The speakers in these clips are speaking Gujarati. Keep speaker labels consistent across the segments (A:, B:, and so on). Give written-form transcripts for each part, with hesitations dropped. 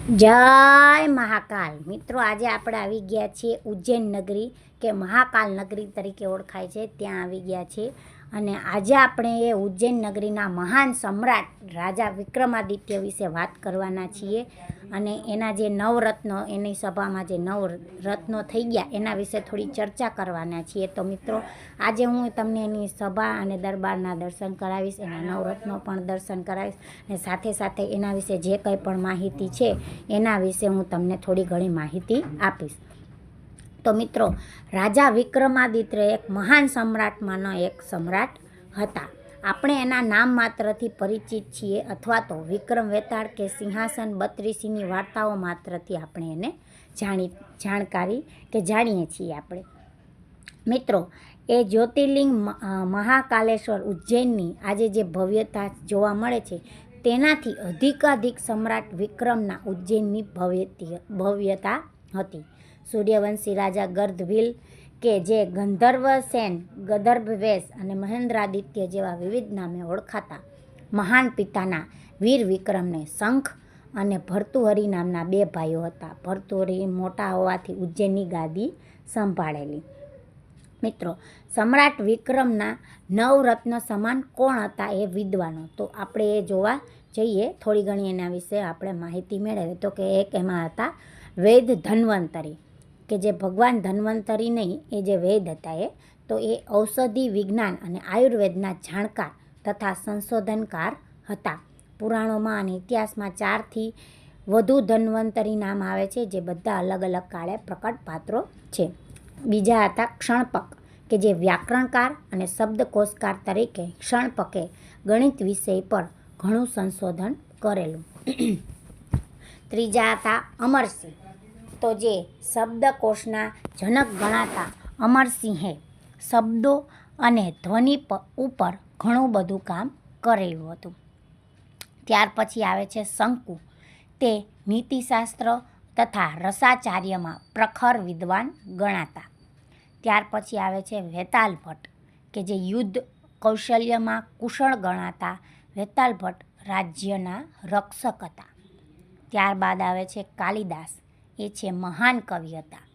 A: જય મહાકાલ મિત્રો, આજે આપણે આવી ગયા છીએ ઉજ્જૈન નગરી કે મહાકાલ નગરી તરીકે ઓળખાય છે, ત્યાં આવી ગયા છીએ. અને આજે આપણે એ ઉજ્જૈન નગરીના મહાન સમ્રાટ રાજા વિક્રમાદિત્ય વિશે વાત કરવાના છીએ. અને એના જે નવરત્નો, એની સભામાં જે નવરત્નો થઈ ગયા એના વિશે થોડી ચર્ચા કરવાના છીએ. તો મિત્રો, આજે હું તમને એની સભા અને દરબારના દર્શન કરાવીશ, એના નવરત્નો પણ દર્શન કરાવીશ, અને સાથે સાથે એના વિશે જે કંઈ પણ માહિતી છે એના વિશે હું તમને થોડી ઘણી માહિતી આપીશ. તો મિત્રો, રાજા વિક્રમાદિત્ય એક મહાન સમ્રાટમાંનો એક સમ્રાટ હતા. આપણે એના નામ માત્રથી પરિચિત છીએ, અથવા તો વિક્રમ વેતાળ કે સિંહાસન 32ની વાર્તાઓ માત્રથી આપણે એને જાણીએ છીએ. આપણે મિત્રો, એ જ્યોતિર્લિંગ મહાકાલેશ્વર ઉજ્જૈનની આજે જે ભવ્યતા જોવા મળે છે તેનાથી અધિકાધિક સમ્રાટ વિક્રમના ઉજ્જૈનની ભવ્યતા હતી. સૂર્યવંશી રાજા ગર્ધભીલ કે જે ગંધર્વસેન, ગદર્ભવેશ અને મહેન્દ્રાદિત્ય જેવા વિવિધ નામે ઓળખાતા મહાન પિતાના વીર વિક્રમને શંખ અને ભર્તુહરી નામના બે ભાઈઓ હતા. ભર્તુહરી મોટા હોવાથી ઉજ્જૈનની ગાદી સંભાળેલી. મિત્રો, સમ્રાટ વિક્રમના નવરત્ન સમાન કોણ હતા એ વિદ્વાનો? તો આપણે એ જોવા જઈએ, થોડી ઘણી એના વિશે આપણે માહિતી મેળવીએ. તો કે એક એમાં હતા વૈદ ધન્વંતરી, કે જે ભગવાન ધન્વંતરી નહીં, એ જે વૈદ હતા એ ઔષધિ વિજ્ઞાન અને આયુર્વેદના જાણકાર તથા સંશોધનકાર હતા. પુરાણોમાં અને ઇતિહાસમાં 4થી વધુ ધન્વંતરી નામ આવે છે, જે બધા અલગ અલગ કાળે પ્રકટ પાત્રો છે. બીજા હતા ક્ષણપક, કે જે વ્યાકરણકાર અને શબ્દકોશકાર તરીકે ક્ષણપકે ગણિત વિષય પર ઘણું સંશોધન કરેલું. ત્રીજા હતા અમરસિંહ, તો જે શબ્દકોશના જનક ગણાતા અમરસિંહે શબ્દો અને ધ્વનિ ઉપર ઘણું બધું કામ કરેલું હતું. ત્યાર પછી આવે છે શંકુ, તે નીતિશાસ્ત્ર તથા રસાચાર્યમાં પ્રખર વિદ્વાન ગણાતા. ત્યાર પછી આવે છે વેતાલ ભટ્ટ, કે જે યુદ્ધ કૌશલ્યમાં કુશળ ગણાતા. વેતાલ ભટ્ટ રાજ્યના રક્ષક હતા. ત્યારબાદ આવે છે કાલિદાસ, એ છે મહાન કવિ હતા.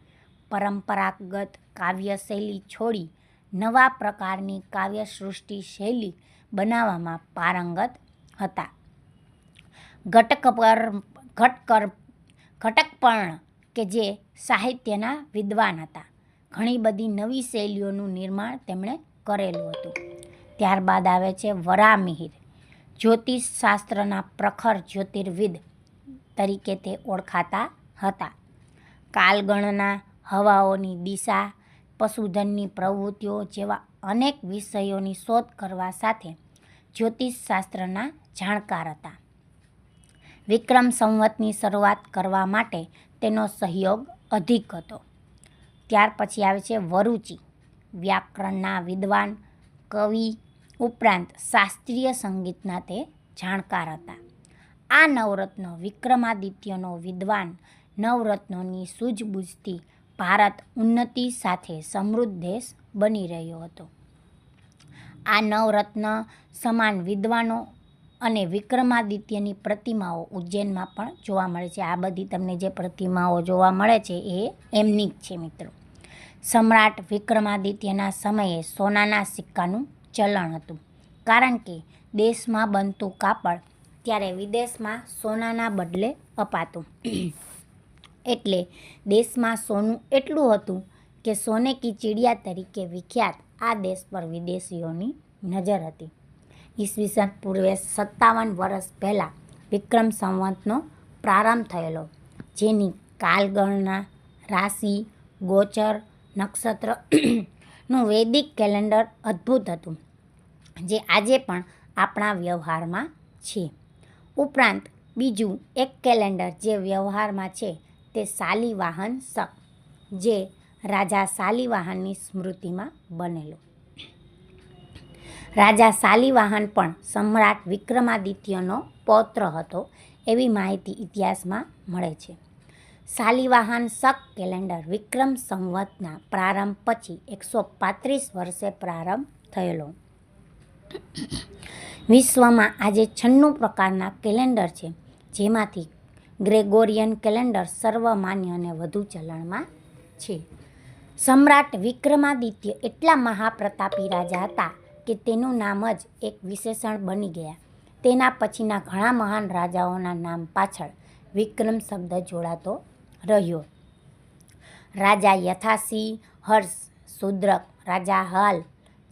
A: પરંપરાગત કાવ્ય શૈલી છોડી નવા પ્રકારની કાવ્ય સૃષ્ટિ શૈલી બનાવવામાં પારંગત હતા. ઘટકપર્ણ, કે જે સાહિત્યના વિદ્વાન હતા. ઘણી બધી નવી શૈલીઓનું નિર્માણ તેમણે કરેલું હતું. ત્યારબાદ આવે છે વરામિહિર, જ્યોતિષશાસ્ત્રના પ્રખર જ્યોતિર્વિદ તરીકે તે ઓળખાતા હતા. કાલગણના, હવાઓની દિશા, પશુધનની પ્રવૃત્તિઓ જેવા અનેક વિષયોની શોધ કરવા સાથે જ્યોતિષશાસ્ત્રના જાણકાર હતા. વિક્રમ સંવતની શરૂઆત કરવા માટે તેનો સહયોગ અધિક હતો. ત્યાર પછી આવે છે વરુચિ, વ્યાકરણના વિદ્વાન, કવિ ઉપરાંત શાસ્ત્રીય સંગીતના તે જાણકાર હતા. આ નવરત્નો વિક્રમાદિત્યનો વિદ્વાન નવરત્નોની સૂઝબૂઝથી ભારત ઉન્નતિ સાથે સમૃદ્ધ દેશ બની રહ્યો હતો. આ નવરત્ન સમાન વિદ્વાનો અને વિક્રમાદિત્યની પ્રતિમાઓ ઉજ્જૈનમાં પણ જોવા મળે છે. આ બધી તમને જે પ્રતિમાઓ જોવા મળે છે એ એમની જ છે. મિત્રો, સમ્રાટ વિક્રમાદિત્યના સમયે સોનાના સિક્કાનું ચલણ હતું, કારણ કે દેશમાં બનતું કાપડ ત્યારે વિદેશમાં સોનાના બદલે અપાતું. એટલે દેશમાં સોનું એટલું હતું કે સોને કી ચિડિયા તરીકે વિખ્યાત આ દેશ પર વિદેશીઓની નજર હતી. ઈસવીસન પૂર્વે 57 વર્ષ પહેલાં વિક્રમ સંવતનો પ્રારંભ થયેલો, જેની કાલગણના, રાશિ, ગોચર, નક્ષત્રનું વૈદિક કેલેન્ડર અદ્ભુત હતું, જે આજે પણ આપણા વ્યવહારમાં છે. ઉપરાંત બીજું એક કેલેન્ડર જે વ્યવહારમાં છે તે શાલિવાહન શક, જે રાજા શાલિવાહનની સ્મૃતિમાં બનેલું. રાજા શાલિવાહન પણ સમ્રાટ વિક્રમાદિત્યનો પૌત્ર હતો એવી માહિતી ઇતિહાસમાં મળે છે. શાલિવાહન શક કેલેન્ડર વિક્રમ સંવતના પ્રારંભ પછી 135 વર્ષે પ્રારંભ થયેલો. વિશ્વમાં આજે 96 પ્રકારના કેલેન્ડર છે, જેમાંથી ગ્રેગોરિયન કેલેન્ડર સર્વમાન્ય અને વધુ ચલણમાં છે. સમ્રાટ વિક્રમાદિત્ય એટલા મહાપ્રતાપી રાજા હતા કે તેનું નામ જ એક વિશેષણ બની ગયા. તેના પછીના ઘણા મહાન રાજાઓના નામ પાછળ વિક્રમ શબ્દ જોડાતો રહ્યો. રાજા યથાસિંહ, હર્ષ, શુદ્રક, રાજા હાલ,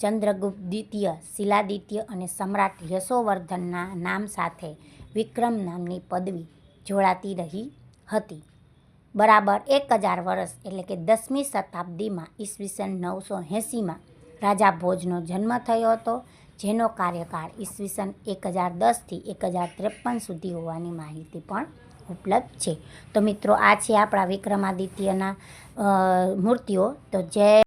A: ચંદ્રગુપ્ત દ્વિતીય, શિલાદિત્ય અને સમ્રાટ યશોવર્ધનના નામ સાથે વિક્રમ નામની પદવી જોડાતી રહી હતી. બરાબર 1000 વર્ષ એટલે કે 10મી શતાબ્દીમાં ઈસવીસન 980માં રાજા ભોજનો જન્મ થયો હતો, જેનો કાર્યકાળ ઈસવીસન 1010થી 1053 સુધી હોવાની માહિતી પણ ઉપલબ્ધ છે. તો મિત્રો, આ છે આપણા વિક્રમાદિત્યના મૂર્તિઓ. તો જય